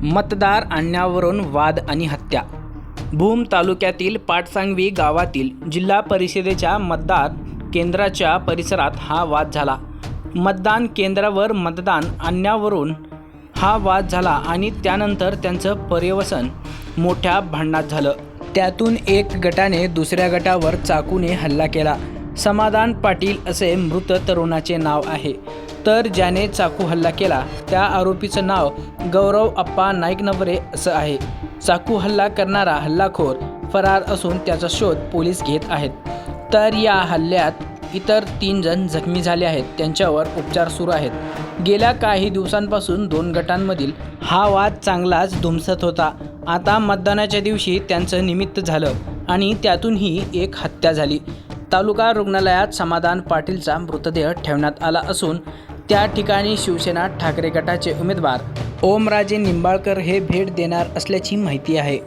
मतदार आणण्यावरून वाद आणि हत्या. भूम तालुक्यातील पाटसांगवी गावातील जिल्हा परिषदेच्या मतदान केंद्राच्या परिसरात हा वाद झाला. मतदान केंद्रावर मतदान आणण्यावरून हा वाद झाला आणि त्यानंतर त्यांचं पर्यवसन मोठ्या भांडणात झालं. त्यातून एक गटाने दुसऱ्या गटावर चाकूने हल्ला केला. समाधान पाटील असे मृत तरुणाचे नाव आहे, तर ज्याने चाकू हल्ला केला त्या आरोपीचं नाव गौरव अप्पा नाईकनवरे असं आहे. चाकू हल्ला करणारा हल्लाखोर फरार असून त्याचा शोध पोलीस घेत आहेत. तर या हल्ल्यात इतर 3 जण जखमी झाले आहेत, त्यांच्यावर उपचार सुरू आहेत. गेल्या काही दिवसांपासून 2 गटांमधील हा वाद चांगलाच धुमसत होता. आता मतदानाच्या दिवशी त्यांचं निमित्त झालं आणि त्यातूनही एक हत्या झाली. तालुका रुग्णालयात समाधान पाटीलचा मृतदेह ठेवण्यात आला असून त्या ठिकाणी शिवसेना ठाकरे गटाचे उमेदवार ओमराजे निंबाळकर हे भेट देणार असल्याची माहिती आहे.